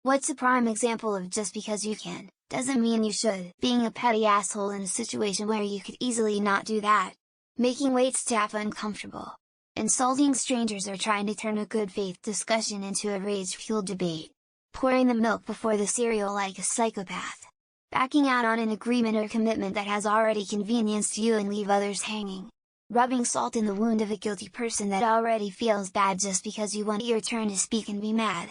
What's a prime example of just because you can, doesn't mean you should? Being a petty asshole in a situation where you could easily not do that. Making waitstaff uncomfortable. Insulting strangers or trying to turn a good faith discussion into a rage-fueled debate. Pouring the milk before the cereal like a psychopath. Backing out on an agreement or commitment that has already convenienced you and leave others hanging. Rubbing salt in the wound of a guilty person that already feels bad just because you want your turn to speak and be mad.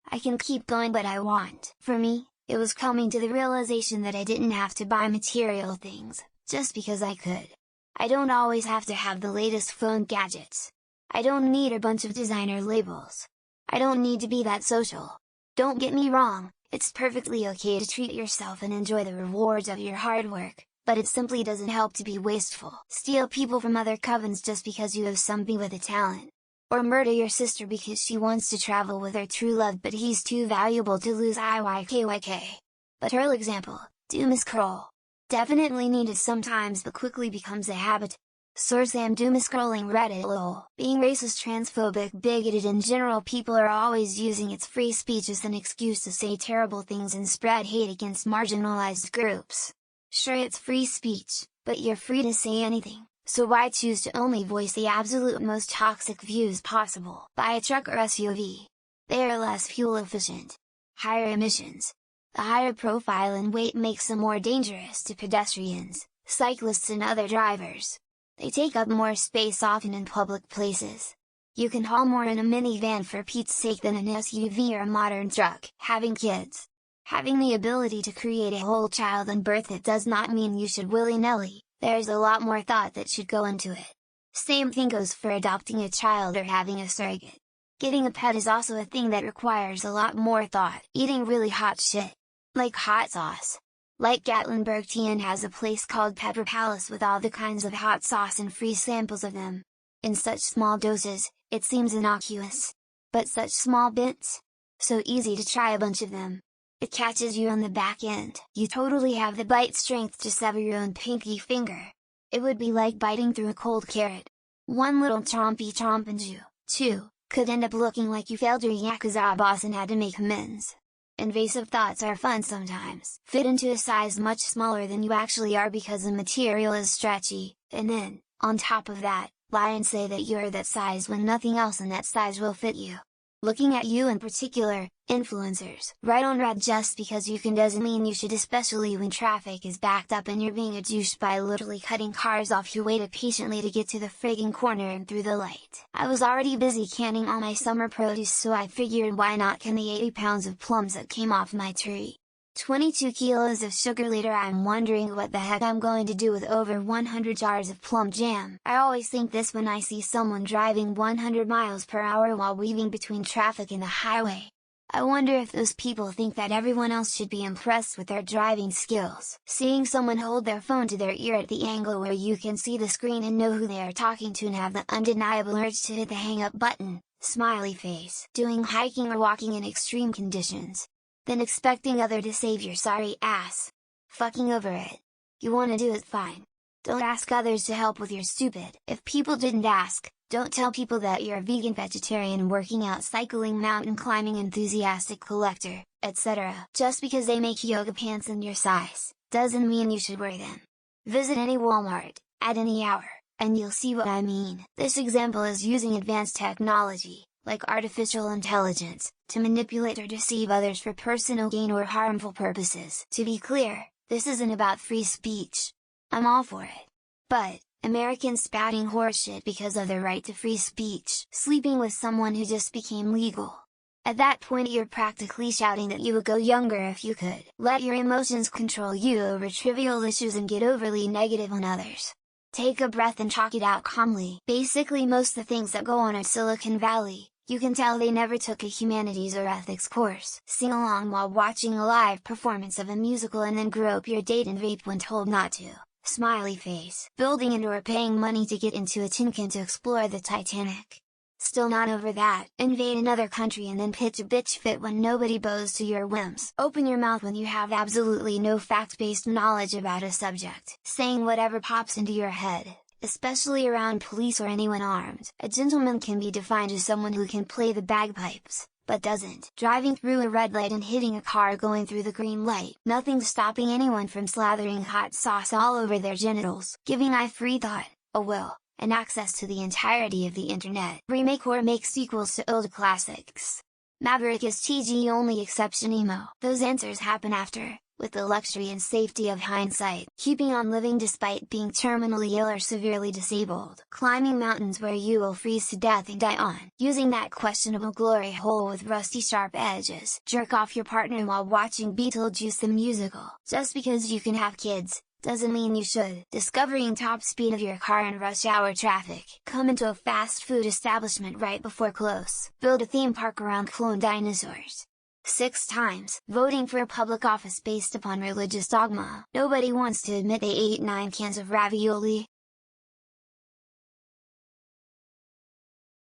I can keep going, but I want. For me, it was coming to the realization that I didn't have to buy material things, just because I could. I don't always have to have the latest phone gadgets. I don't need a bunch of designer labels. I don't need to be that social. Don't get me wrong, it's perfectly okay to treat yourself and enjoy the rewards of your hard work, but it simply doesn't help to be wasteful. Steal people from other covens just because you have somebody with a talent. Or murder your sister because she wants to travel with her true love but he's too valuable to lose IYKYK. But her example, doom scroll. Definitely needed sometimes but quickly becomes a habit. Source: am doom scrolling Reddit lol. Being racist, transphobic, bigoted in general, people are always using its free speech as an excuse to say terrible things and spread hate against marginalized groups. Sure, it's free speech, but you're free to say anything, so why choose to only voice the absolute most toxic views possible? Buy a truck or SUV. They are less fuel efficient. Higher emissions. The higher profile and weight makes them more dangerous to pedestrians, cyclists and other drivers. They take up more space often in public places. You can haul more in a minivan for Pete's sake than an SUV or a modern truck. Having kids. Having the ability to create a whole child and birth it does not mean you should willy-nilly, there's a lot more thought that should go into it. Same thing goes for adopting a child or having a surrogate. Getting a pet is also a thing that requires a lot more thought. Eating really hot shit. Like hot sauce. Like Gatlinburg TN has a place called Pepper Palace with all the kinds of hot sauce and free samples of them. In such small doses, it seems innocuous. But such small bits? So easy to try a bunch of them. It catches you on the back end. You totally have the bite strength to sever your own pinky finger. It would be like biting through a cold carrot. One little chompy chomp and you, too, could end up looking like you failed your Yakuza boss and had to make amends. Invasive thoughts are fun sometimes. Fit into a size much smaller than you actually are because the material is stretchy, and then, on top of that, lie and say that you're that size when nothing else in that size will fit you. Looking at you in particular, influencers. Right on red just because you can doesn't mean you should, especially when traffic is backed up and you're being a douche by literally cutting cars off. You waited patiently to get to the friggin' corner and through the light. I was already busy canning all my summer produce, so I figured why not can the 80 pounds of plums that came off my tree. 22 kilos of sugar later. I'm wondering what the heck I'm going to do with over 100 jars of plum jam. I always think this when I see someone driving 100 miles per hour while weaving between traffic and the highway. I wonder if those people think that everyone else should be impressed with their driving skills. Seeing someone hold their phone to their ear at the angle where you can see the screen and know who they are talking to and have the undeniable urge to hit the hang up button, smiley face. Doing hiking or walking in extreme conditions. Then expecting other to save your sorry ass. Fucking over it. You wanna do it, fine. Don't ask others to help with your stupid. If people didn't ask, don't tell people that you're a vegan, vegetarian, working out, cycling, mountain climbing enthusiastic, collector, etc. Just because they make yoga pants in your size, doesn't mean you should wear them. Visit any Walmart, at any hour, and you'll see what I mean. This example is using advanced technology, like artificial intelligence, to manipulate or deceive others for personal gain or harmful purposes. To be clear, this isn't about free speech. I'm all for it. But, Americans spouting horseshit because of their right to free speech. Sleeping with someone who just became legal. At that point you're practically shouting that you would go younger if you could. Let your emotions control you over trivial issues and get overly negative on others. Take a breath and talk it out calmly. Basically most of the things that go on at Silicon Valley, you can tell they never took a humanities or ethics course. Sing along while watching a live performance of a musical and then grope your date and vape when told not to. Smiley face. Building and or paying money to get into a tin can to explore the Titanic. Still not over that. Invade another country and then pitch a bitch fit when nobody bows to your whims. Open your mouth when you have absolutely no fact-based knowledge about a subject. Saying whatever pops into your head, especially around police or anyone armed. A gentleman can be defined as someone who can play the bagpipes, but doesn't. Driving through a red light and hitting a car going through the green light. Nothing's stopping anyone from slathering hot sauce all over their genitals. Giving I free thought, a will, and access to the entirety of the internet. Remake or make sequels to old classics. Maverick is TG only exception emo. Those answers happen after, with the luxury and safety of hindsight. Keeping on living despite being terminally ill or severely disabled. Climbing mountains where you will freeze to death and die on. Using that questionable glory hole with rusty sharp edges. Jerk off your partner while watching Beetlejuice the musical. Just because you can have kids, doesn't mean you should. Discovering top speed of your car in rush hour traffic. Come into a fast food establishment right before close. Build a theme park around clone dinosaurs. 6 times. Voting for a public office based upon religious dogma. Nobody wants to admit they ate 9 cans of ravioli.